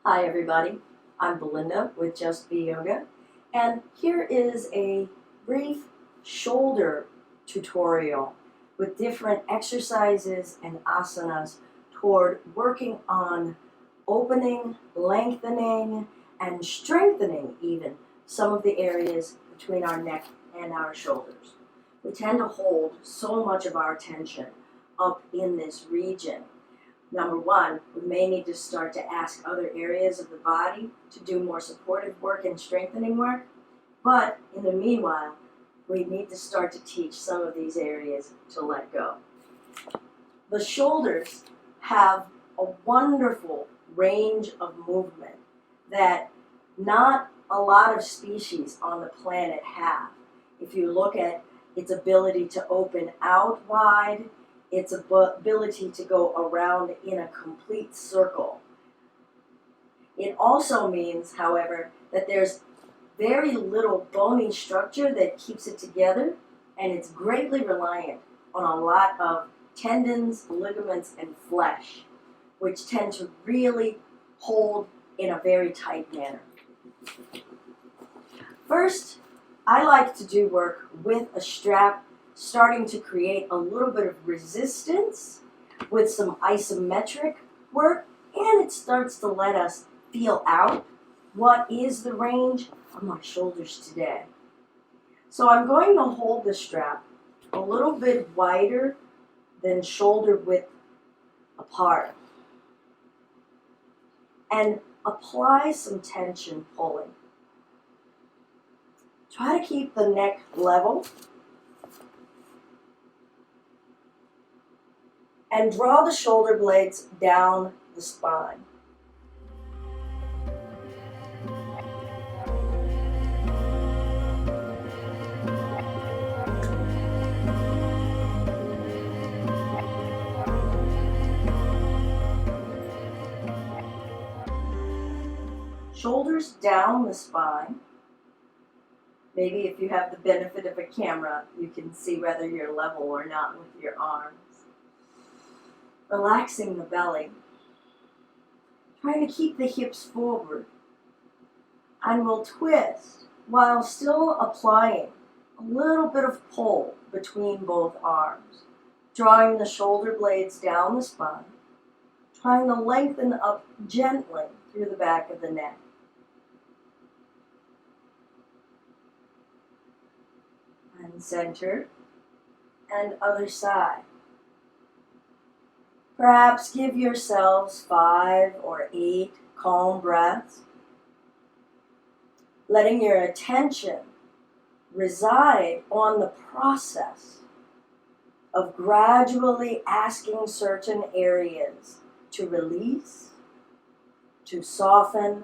Hi everybody, I'm Belinda with Just Be Yoga, and here is a brief shoulder tutorial with different exercises and asanas toward working on opening, lengthening, and strengthening even some of the areas between our neck and our shoulders. We tend to hold so much of our tension up in this region. Number one, we may need to start to ask other areas of the body to do more supportive work and strengthening work. But in the meanwhile, we need to start to teach some of these areas to let go. The shoulders have a wonderful range of movement that not a lot of species on the planet have. If you look at its ability to open out wide, its ability to go around in a complete circle. It also means, however, that there's very little bony structure that keeps it together, and it's greatly reliant on a lot of tendons, ligaments, and flesh, which tend to really hold in a very tight manner. First, I like to do work with a strap, starting to create a little bit of resistance with some isometric work, and it starts to let us feel out what is the range of my shoulders today. So I'm going to hold the strap a little bit wider than shoulder width apart and apply some tension pulling. Try to keep the neck level and draw the shoulder blades down the spine. Shoulders down the spine. Maybe if you have the benefit of a camera, you can see whether you're level or not with your arms. Relaxing the belly, trying to keep the hips forward, and we'll twist while still applying a little bit of pull between both arms, drawing the shoulder blades down the spine, trying to lengthen up gently through the back of the neck. And center, and other side. Perhaps give yourselves 5 or 8 calm breaths, letting your attention reside on the process of gradually asking certain areas to release, to soften,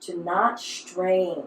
to not strain.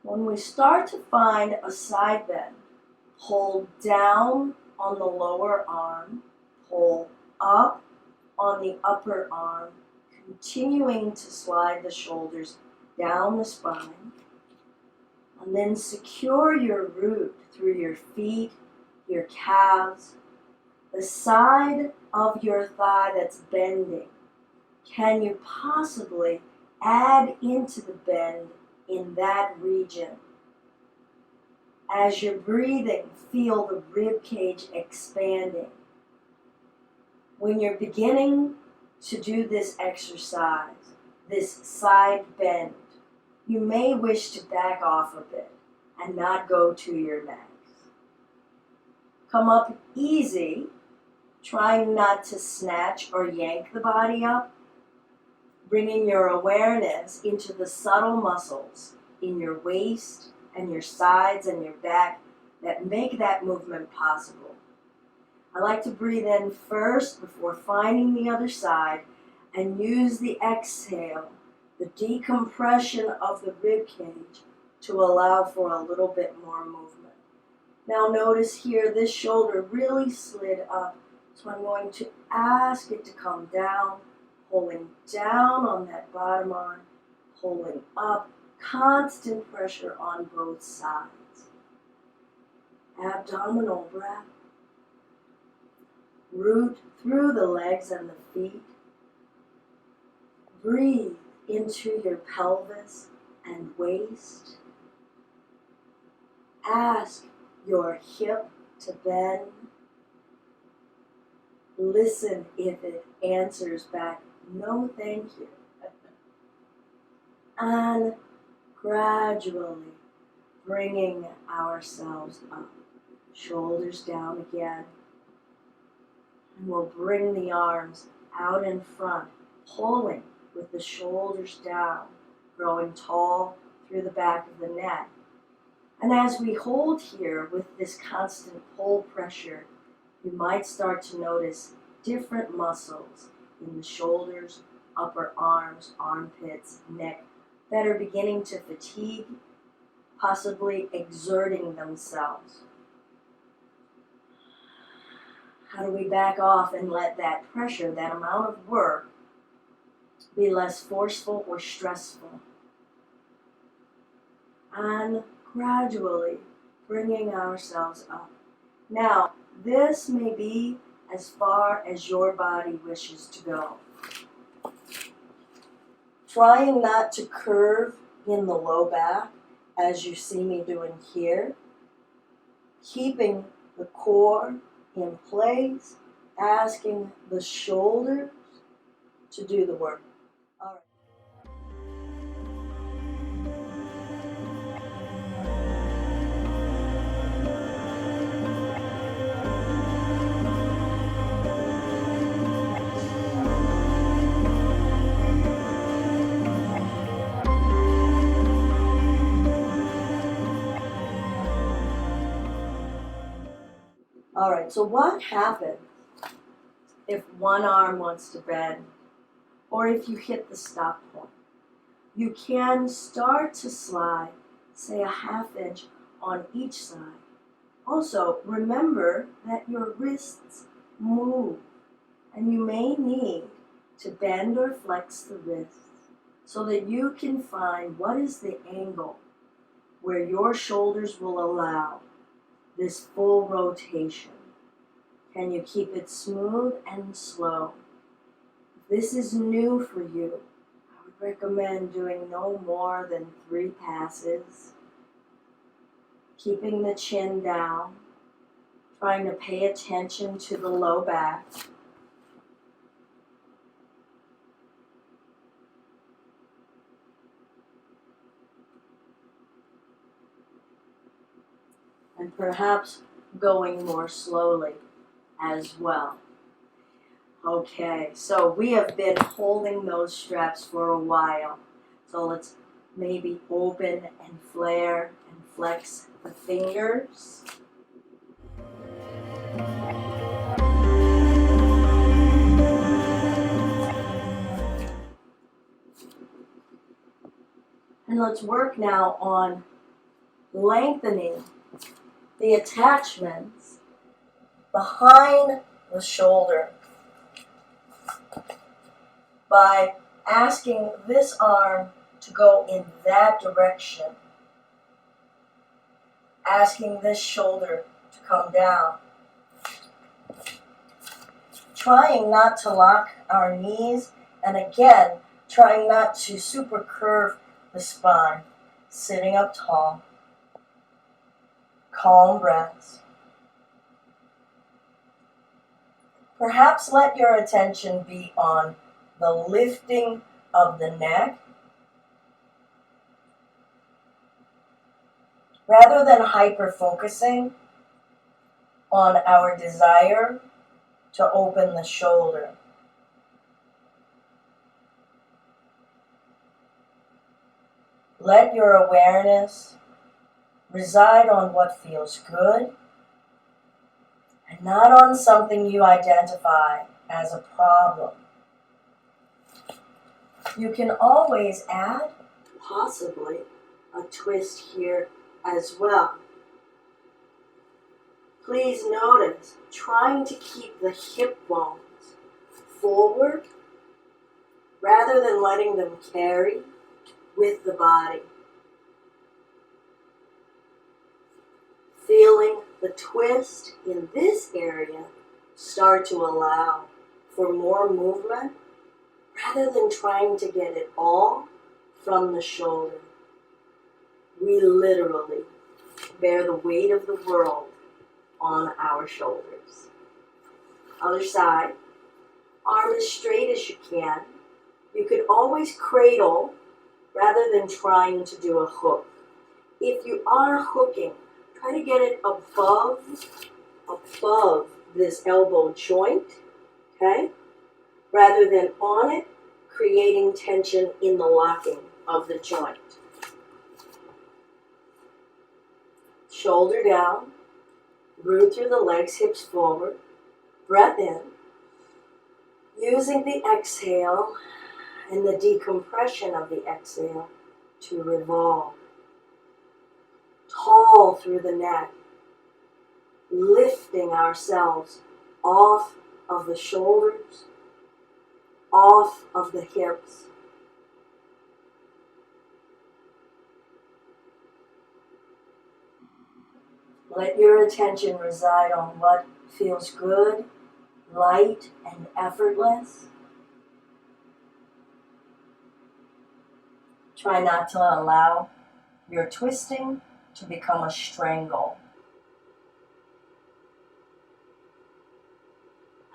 When we start to find a side bend, pull down on the lower arm, pull up on the upper arm, continuing to slide the shoulders down the spine, and then secure your root through your feet, your calves, the side of your thigh that's bending. Can you possibly add into the bend in that region? As you're breathing, feel the rib cage expanding. When you're beginning to do this exercise, this side bend, you may wish to back off a bit and not go to your max. Come up easy, trying not to snatch or yank the body up, bringing your awareness into the subtle muscles in your waist and your sides and your back that make that movement possible. I like to breathe in first before finding the other side and use the exhale, the decompression of the rib cage, to allow for a little bit more movement. Now notice here this shoulder really slid up, so I'm going to ask it to come down, pulling down on that bottom arm, pulling up, constant pressure on both sides. Abdominal breath. Root through the legs and the feet. Breathe into your pelvis and waist. Ask your hip to bend. Listen if it answers back, no thank you. And gradually bringing ourselves up. Shoulders down again. And we'll bring the arms out in front, pulling with the shoulders down, growing tall through the back of the neck. And as we hold here with this constant pull pressure, you might start to notice different muscles in the shoulders, upper arms, armpits, neck that are beginning to fatigue, possibly exerting themselves. How do we back off and let that pressure, that amount of work, be less forceful or stressful? And gradually bringing ourselves up. Now, this may be as far as your body wishes to go. Trying not to curve in the low back as you see me doing here. Keeping the core in place, asking the shoulders to do the work. All right. All right, so what happens if one arm wants to bend or if you hit the stop point? You can start to slide, say a ½ inch on each side. Also, remember that your wrists move and you may need to bend or flex the wrists so that you can find what is the angle where your shoulders will allow this full rotation. Can you keep it smooth and slow? If this is new for you, I would recommend doing no more than 3 passes. Keeping the chin down, trying to pay attention to the low back. And perhaps going more slowly as well. Okay, so we have been holding those straps for a while. So let's maybe open and flare and flex the fingers. And let's work now on lengthening the attachments behind the shoulder by asking this arm to go in that direction, asking this shoulder to come down, trying not to lock our knees, and again, trying not to super curve the spine, sitting up tall, calm breaths. Perhaps let your attention be on the lifting of the neck rather than hyper-focusing on our desire to open the shoulder. Let your awareness reside on what feels good and not on something you identify as a problem. You can always add, possibly, a twist here as well. Please notice trying to keep the hip bones forward rather than letting them carry with the body. Feeling the twist in this area start to allow for more movement rather than trying to get it all from the shoulder. We literally bear the weight of the world on our shoulders. Other side, arm as straight as you can. You could always cradle rather than trying to do a hook. If you are hooking, try to get it above this elbow joint, okay? Rather than on it, creating tension in the locking of the joint. Shoulder down, root through the legs, hips forward, breath in, using the exhale and the decompression of the exhale to revolve. Tall through the neck, lifting ourselves off of the shoulders, off of the hips. Let your attention reside on what feels good, light, and effortless. Try not to allow your twisting to become a strangle.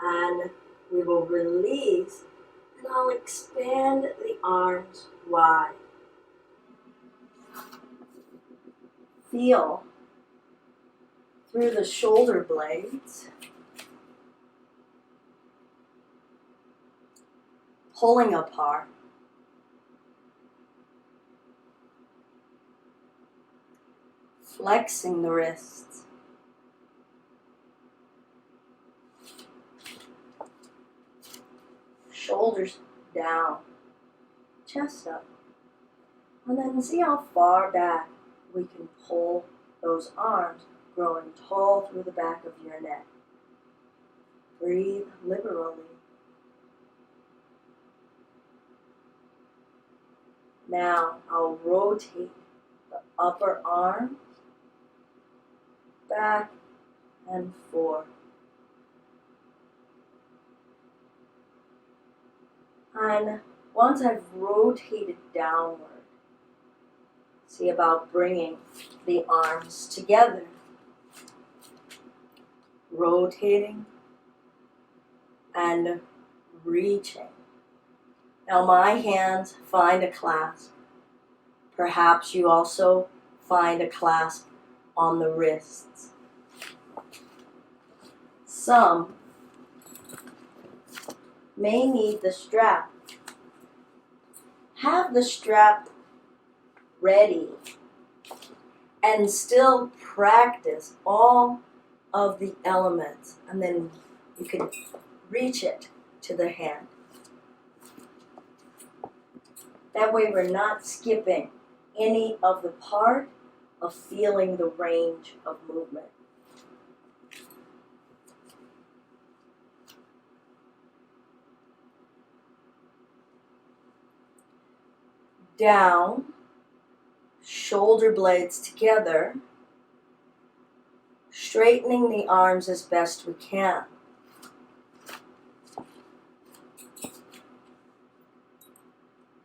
And we will release, and I'll expand the arms wide. Feel through the shoulder blades, pulling apart. Flexing the wrists. Shoulders down, chest up. And then see how far back we can pull those arms, growing tall through the back of your neck. Breathe liberally. Now I'll rotate the upper arms back and forth. And once I've rotated downward, see about bringing the arms together. Rotating and reaching. Now my hands find a clasp. Perhaps you also find a clasp on the wrists. Some may need the strap. Have the strap ready and still practice all of the elements, and then you can reach it to the hand. That way we're not skipping any of the part of feeling the range of movement. Down, shoulder blades together, straightening the arms as best we can.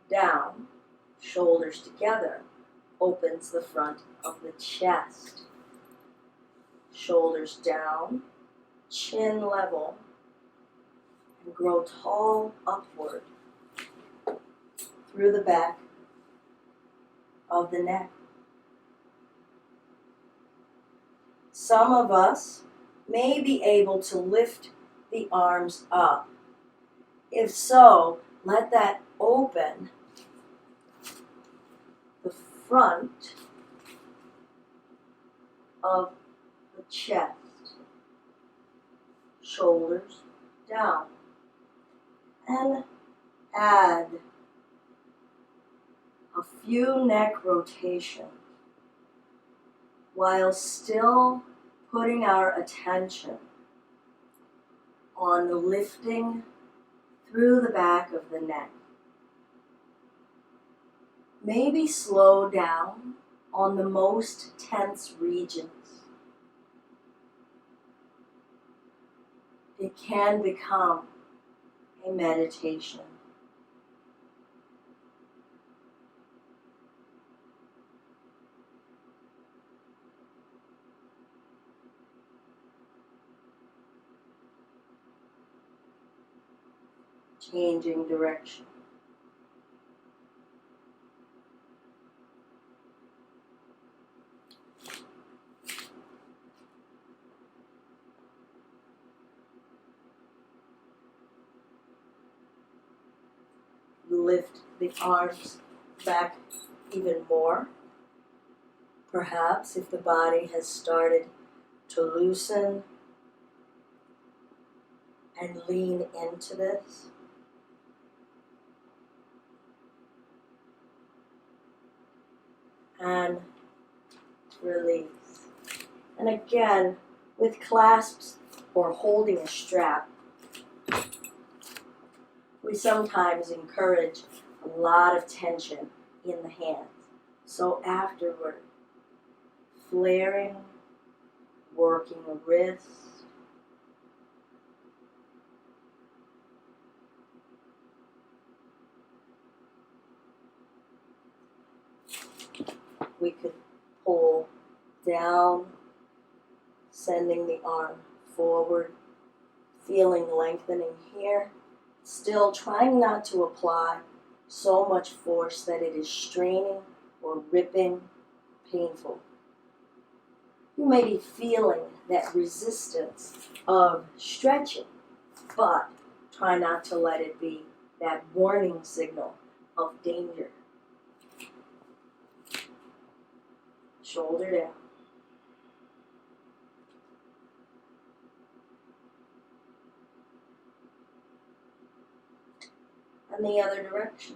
Down, shoulders together, opens the front of the chest. Shoulders down, chin level, and grow tall upward through the back of the neck. Some of us may be able to lift the arms up. If so, let that open the front of the chest. Shoulders down. And add a few neck rotations while still putting our attention on lifting through the back of the neck. Maybe slow down on the most tense regions. it can become a meditation. Changing direction. Lift the arms back even more. Perhaps if the body has started to loosen and lean into this. And release. And again, with clasps or holding a strap, we sometimes encourage a lot of tension in the hands. So afterward, flaring, working a wrist, we could pull down, sending the arm forward, feeling lengthening here, still trying not to apply so much force that it is straining or ripping, painful. You may be feeling that resistance of stretching, but try not to let it be that warning signal of danger. Shoulder down. And the other direction.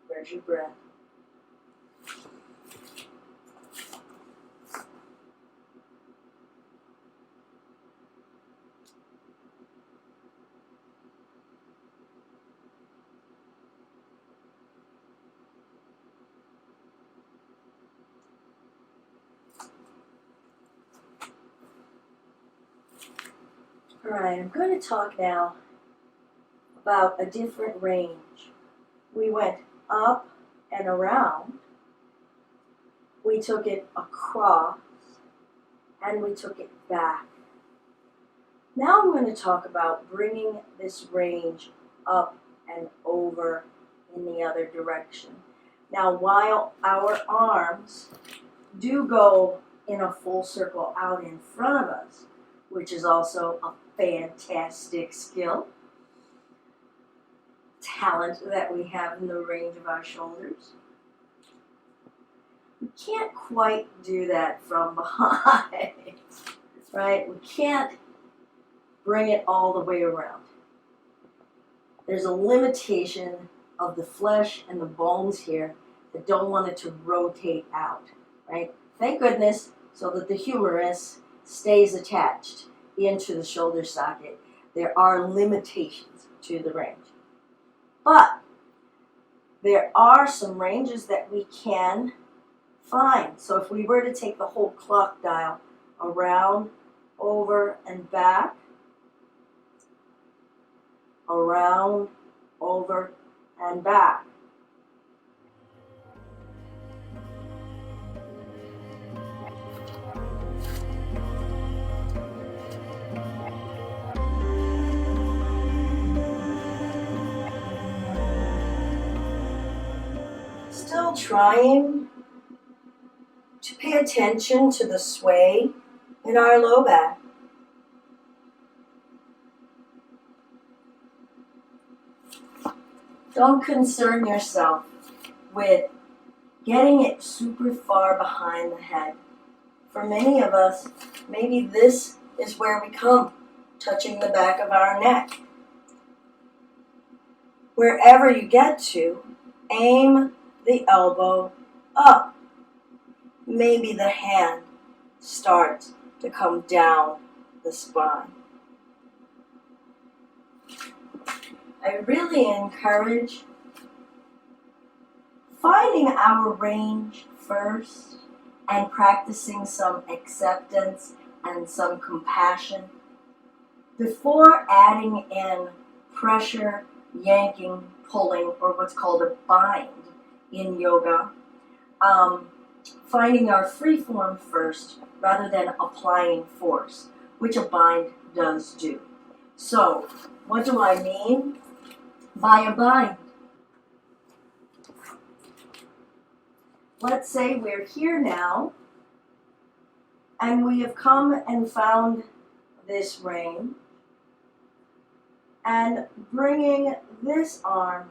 Where's your breath? All right, I'm going to talk now about a different range. We went up and around, we took it across, and we took it back. Now I'm going to talk about bringing this range up and over in the other direction. Now, while our arms do go in a full circle out in front of us, which is also a fantastic skill, talent that we have in the range of our shoulders, we can't quite do that from behind, right? We can't bring it all the way around. There's a limitation of the flesh and the bones here that don't want it to rotate out, right? Thank goodness, so that the humerus stays attached into the shoulder socket. There are limitations to the range. But there are some ranges that we can find. So if we were to take the whole clock dial around, over, and back, around, over, and back. Still trying to pay attention to the sway in our low back. Don't concern yourself with getting it super far behind the head. For many of us, maybe this is where we come, touching the back of our neck. Wherever you get to, aim the elbow up. Maybe the hand starts to come down the spine. I really encourage finding our range, first and practicing some acceptance and some compassion before adding in pressure, yanking, pulling, or what's called a bind in yoga. Finding our free form first rather than applying force, which a bind does do. So, what do I mean by a bind? Let's say we're here now, and we have come and found this ring, and bringing this arm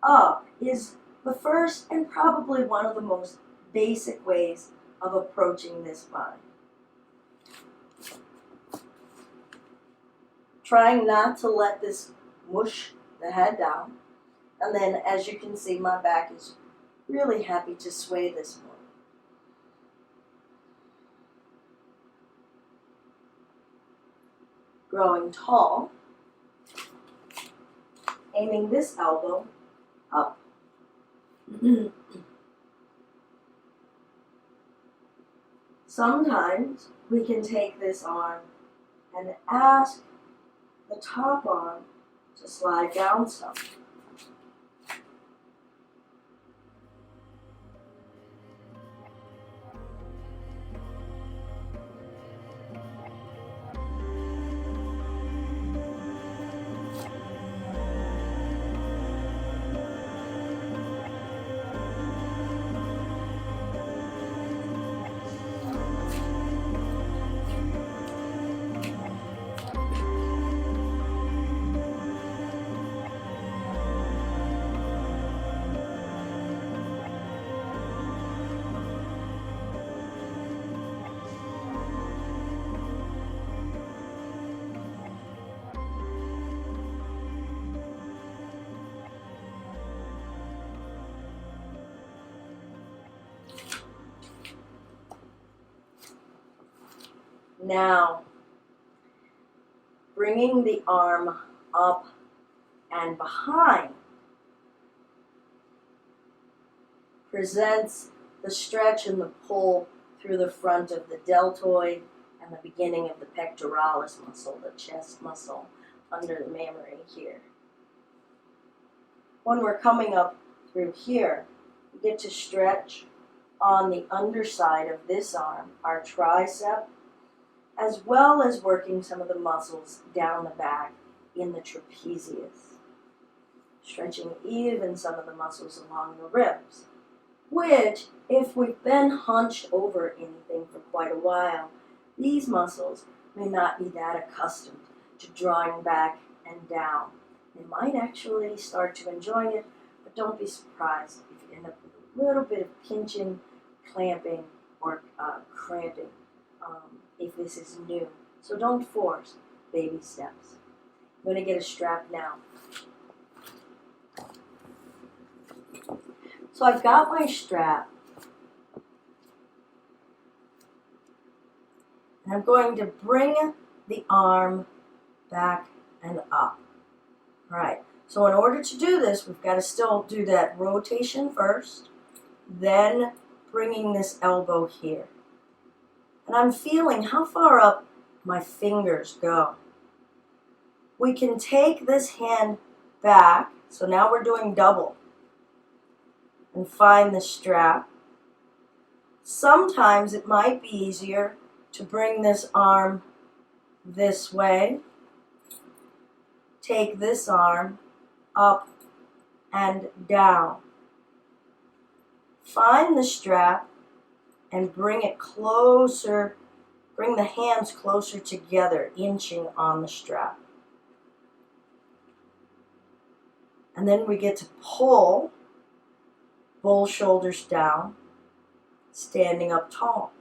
up is the first and probably one of the most basic ways of approaching this bind. Trying not to let this mush the head down. And then, as you can see, my back is really happy to sway this morning. Growing tall, aiming this elbow up. Sometimes we can take this arm and ask the top arm to slide down some. Now, bringing the arm up and behind presents the stretch and the pull through the front of the deltoid and the beginning of the pectoralis muscle, the chest muscle under the mammary here. When we're coming up through here, we get to stretch on the underside of this arm, our tricep, as well as working some of the muscles down the back in the trapezius. Stretching even some of the muscles along the ribs, which, if we've been hunched over anything for quite a while, these muscles may not be that accustomed to drawing back and down. They might actually start to enjoy it, but don't be surprised if you end up with a little bit of pinching, clamping, or cramping if this is new. So don't force, baby steps. I'm going to get a strap now. So I've got my strap, and I'm going to bring the arm back and up. All right, so in order to do this, we've got to still do that rotation first, then bringing this elbow here. And I'm feeling how far up my fingers go. We can take this hand back, so now we're doing double, and find the strap. Sometimes it might be easier to bring this arm this way, take this arm up and down. Find the strap and bring it closer, bring the hands closer together, inching on the strap. And then we get to pull, both shoulders down, standing up tall.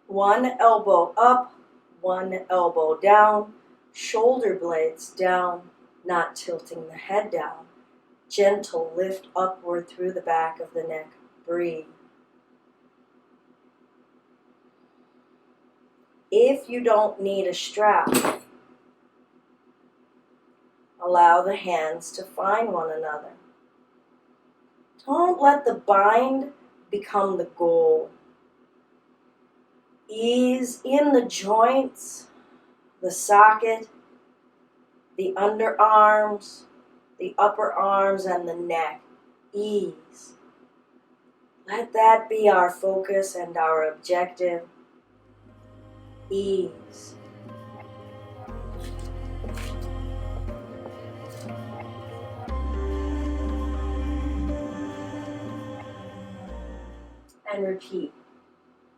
One elbow up, one elbow down, shoulder blades down, not tilting the head down. Gentle lift upward through the back of the neck. Breathe. If you don't need a strap, allow the hands to find one another. Don't let the bind become the goal. Ease in the joints, the socket, the underarms, the upper arms, and the neck. Ease. Let that be our focus and our objective. Ease. And repeat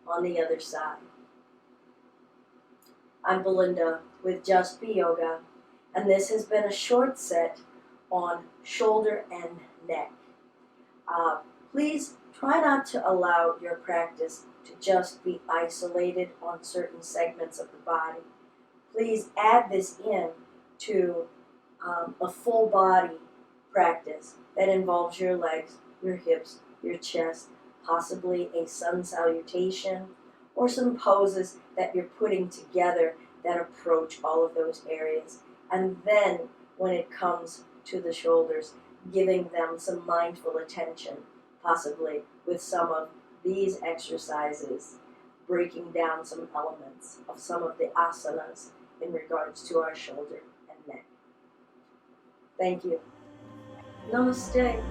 on the other side. I'm Belinda with Just Be Yoga, and this has been a short set on shoulder and neck. Please try not to allow your practice to just be isolated on certain segments of the body. Please add this in to a full body practice that involves your legs, your hips, your chest, possibly a sun salutation, or some poses that you're putting together that approach all of those areas. And then when it comes to the shoulders, giving them some mindful attention, possibly with some of these exercises, breaking down some elements of some of the asanas in regards to our shoulder and neck. Thank you. Namaste.